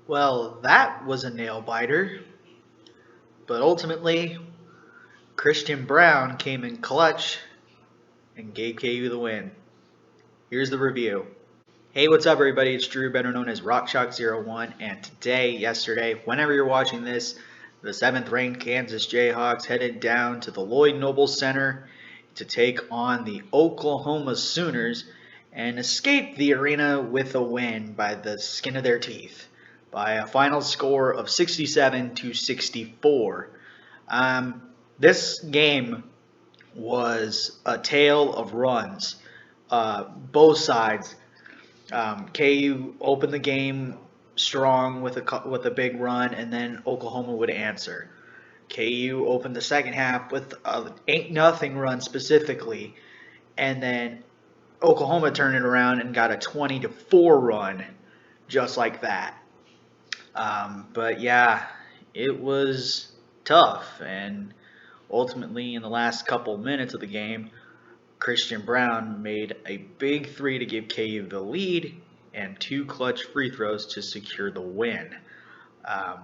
Well, that was a nail biter, but ultimately, Christian Brown came in clutch and gave KU the win. Here's the review. Hey, what's up, everybody? It's Drew, better known as RockShock01, and yesterday, whenever you're watching this, the 7th ranked Kansas Jayhawks headed down to the Lloyd Noble Center to take on the Oklahoma Sooners and escape the arena with a win by the skin of their teeth by a final score of 67-64. This game was a tale of runs. Both sides. KU opened the game strong with a big run, and then Oklahoma would answer. KU opened the second half with a 8-0 run specifically, and then Oklahoma turned it around and got a 20-4 run, just like that. But yeah, it was tough, and ultimately in the last couple minutes of the game, Christian Brown made a big three to give KU the lead and two clutch free throws to secure the win. Um,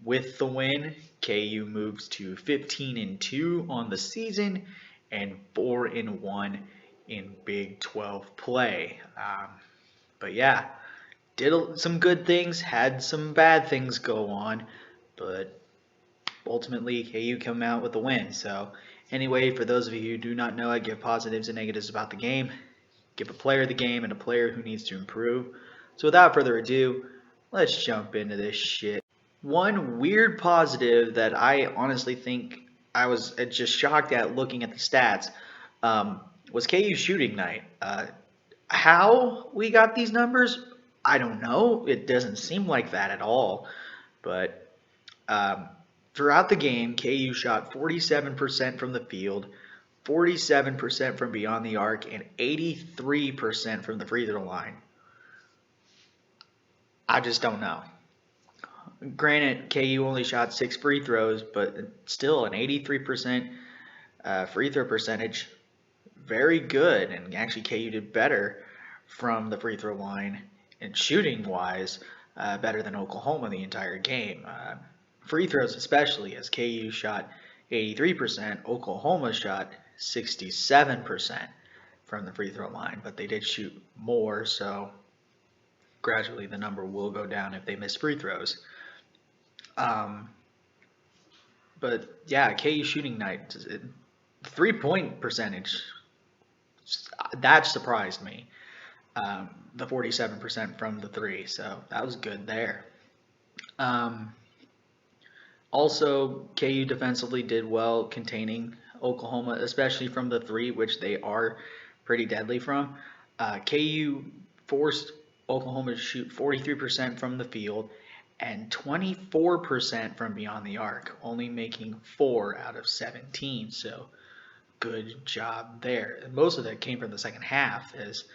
with the win, KU moves to 15-2 on the season and 4-1 in Big 12 play. But yeah, did some good things, had some bad things go on, but ultimately KU come out with the win. So anyway, for those of you who do not know, I give positives and negatives about the game, give a player the game and a player who needs to improve. So without further ado, let's jump into this shit. One weird positive that I honestly think I was just shocked at looking at the stats was KU shooting night. How we got these numbers, I don't know. It doesn't seem like that at all. But um, throughout the game, KU shot 47% from the field, 47% from beyond the arc, and 83% from the free throw line. I just don't know. Granted, KU only shot 6 free throws, but still an 83% free throw percentage. Very good. And actually, KU did better from the free throw line and shooting wise, better than Oklahoma the entire game. Free throws, especially, as KU shot 83%, Oklahoma shot 67% from the free throw line, but they did shoot more, so gradually the number will go down if they miss free throws. But yeah, KU shooting night, 3-point percentage, that surprised me. The 47% from the three, so that was good there. Um, Also, KU defensively did well containing Oklahoma, especially from the three, which they are pretty deadly from. KU forced Oklahoma to shoot 43% from the field and 24% from beyond the arc, only making 4 out of 17. So good job there. And most of that came from the second half, as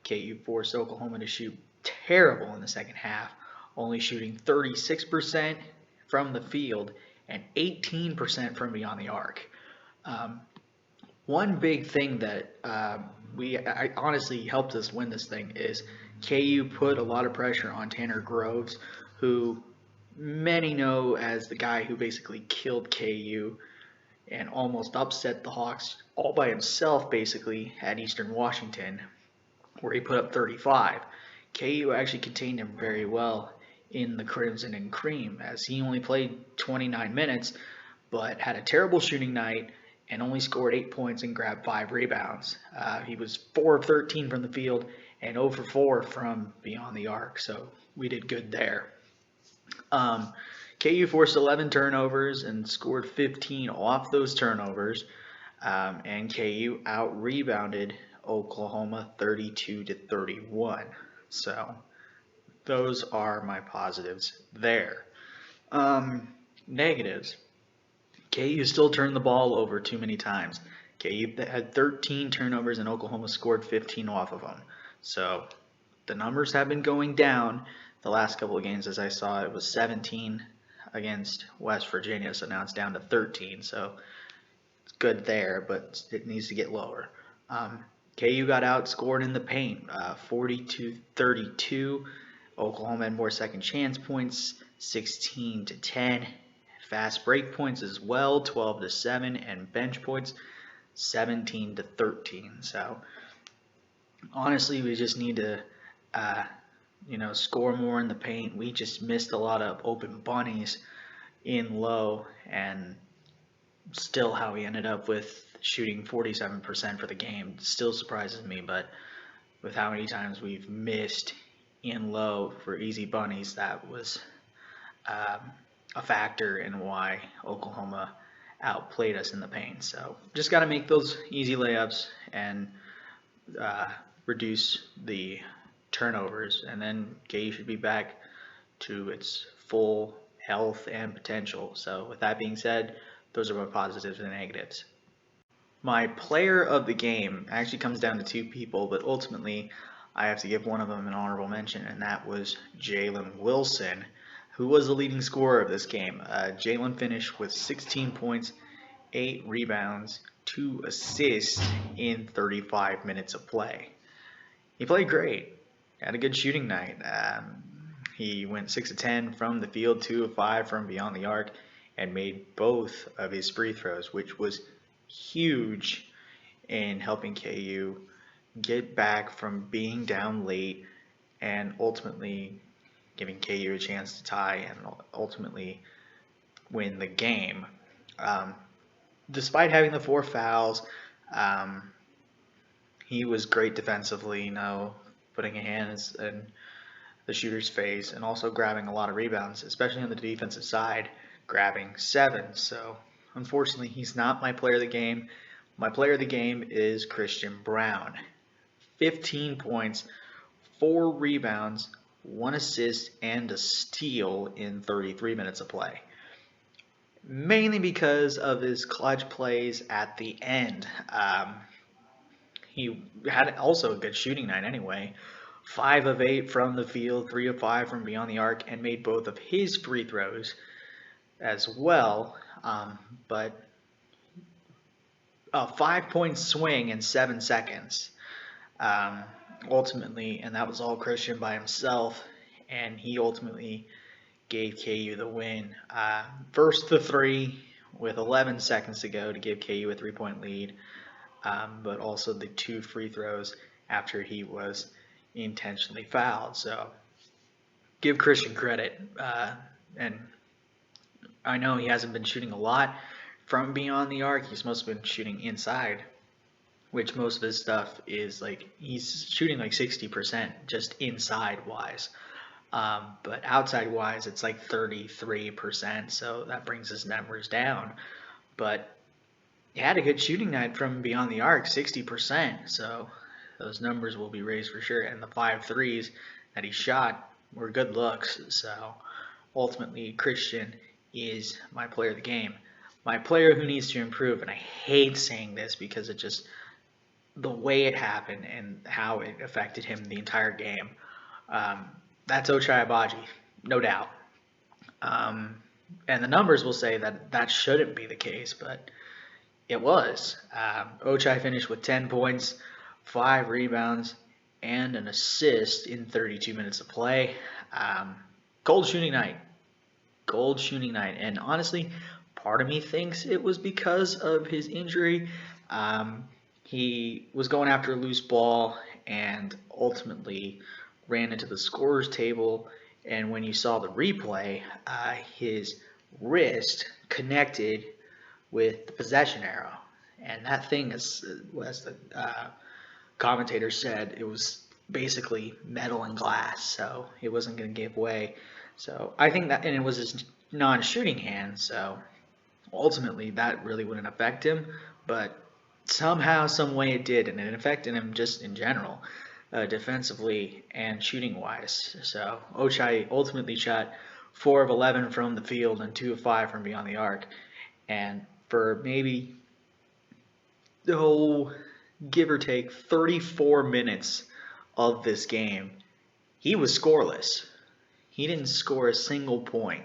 KU forced Oklahoma to shoot terrible in the second half, only shooting 36% from the field and 18% from beyond the arc. One big thing that I honestly helped us win this thing is KU put a lot of pressure on Tanner Groves, who many know as the guy who basically killed KU and almost upset the Hawks all by himself, basically, at Eastern Washington, where he put up 35. KU actually contained him very well in the Crimson and Cream, as he only played 29 minutes, but had a terrible shooting night and only scored 8 points and grabbed 5 rebounds. He was 4 of 13 from the field and 0 for 4 from beyond the arc, so we did good there. KU forced 11 turnovers and scored 15 off those turnovers, and KU out-rebounded Oklahoma 32-31. So those are my positives there. Negatives. KU still turned the ball over too many times. KU had 13 turnovers and Oklahoma scored 15 off of them. So the numbers have been going down the last couple of games. As I saw, it was 17 against West Virginia, so now it's down to 13. So it's good there, but it needs to get lower. KU got outscored in the paint, 42-32. Oklahoma had more second chance points, 16-10. Fast break points as well, 12-7, and bench points, 17-13. So honestly, we just need to, uh, score more in the paint. We just missed a lot of open bunnies in low, and still how we ended up with shooting 47% for the game still surprises me. But with how many times we've missed in low for easy bunnies, that was um, a factor in why Oklahoma outplayed us in the paint. So just got to make those easy layups and uh, reduce the turnovers, and then KU should be back to its full health and potential. So with that being said, those are my positives and negatives. My player of the game actually comes down to two people, but ultimately I have to give one of them an honorable mention, and that was Jalen Wilson, who was the leading scorer of this game. Jalen finished with 16 points, 8 rebounds, 2 assists in 35 minutes of play. He played great, had a good shooting night. He went 6 of 10 from the field, 2 of 5 from beyond the arc, and made both of his free throws, which was huge in helping KU get back from being down late and ultimately giving KU a chance to tie and ultimately win the game. Um, Despite having the 4 fouls, um, he was great defensively, putting a hand in the shooter's face and also grabbing a lot of rebounds, especially on the defensive side, grabbing 7. So unfortunately, he's not my player of the game. My player of the game is Christian Braun. 15 points, 4 rebounds, 1 assist, and a steal in 33 minutes of play. Mainly because of his clutch plays at the end. He had also a good shooting night anyway. 5 of 8 from the field, 3 of 5 from beyond the arc, and made both of his free throws as well. But a 5-point swing in 7 seconds. Ultimately, and that was all Christian by himself, and he ultimately gave KU the win. First the 3 with 11 seconds to go to give KU a 3-point lead, but also the 2 free throws after he was intentionally fouled. So give Christian credit, and I know he hasn't been shooting a lot from beyond the arc. He's mostly been shooting inside, which most of his stuff is like he's shooting like 60% just inside wise. But outside wise, it's like 33%, so that brings his numbers down. But he had a good shooting night from beyond the arc, 60%, so those numbers will be raised for sure. And the 5 threes that he shot were good looks, so ultimately Christian is my player of the game. My player who needs to improve, and I hate saying this because it just the way it happened and how it affected him the entire game. That's Ochai Agbaji, no doubt. And the numbers will say that that shouldn't be the case, but it was. Ochai finished with 10 points, 5 rebounds, and an assist in 32 minutes of play. Cold shooting night. Cold shooting night. And honestly, part of me thinks it was because of his injury. He was going after a loose ball and ultimately ran into the scorer's table. And when you saw the replay, his wrist connected with the possession arrow. And that thing, as the commentator said, it was basically metal and glass, so it wasn't going to give way. So I think that, and it was his non-shooting hand, so ultimately that really wouldn't affect him, but somehow, some way it did, and it affected him just in general, defensively and shooting wise. So Ochai ultimately shot 4 of 11 from the field and 2 of 5 from beyond the arc, and for maybe give or take 34 minutes of this game, he was scoreless. He didn't score a single point.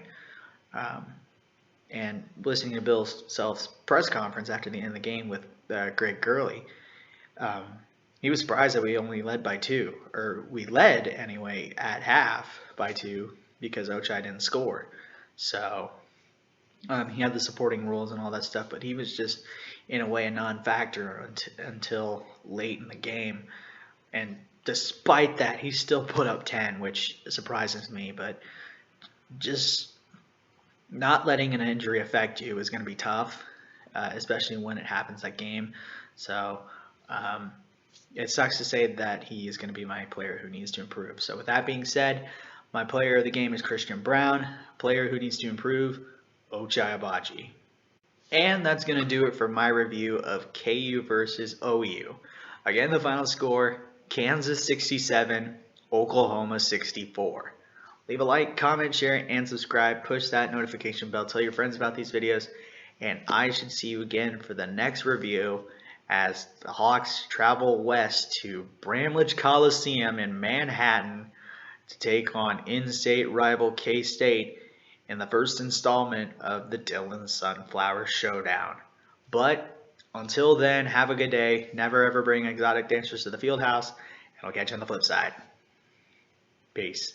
And listening to Bill Self's press conference after the end of the game with Greg Gurley, he was surprised that we only led by 2, or we led anyway at half by 2 because Ochai didn't score. So he had the supporting rules and all that stuff, but he was just in a way a non-factor until late in the game. And despite that, he still put up 10, which surprises me. But just not letting an injury affect you is going to be tough, especially when it happens that game. So it sucks to say that he is going to be my player who needs to improve. So with that being said, my player of the game is Christian Braun. Player who needs to improve, Ochai Agbaji. And that's going to do it for my review of KU versus OU. Again, the final score, Kansas 67, Oklahoma 64. Leave a like, comment, share, and subscribe. Push that notification bell. Tell your friends about these videos. And I should see you again for the next review as the Hawks travel west to Bramlage Coliseum in Manhattan to take on in-state rival K-State in the first installment of the Dillon Sunflower Showdown. But until then, have a good day. Never ever bring exotic dancers to the field house, and I'll catch you on the flip side. Peace.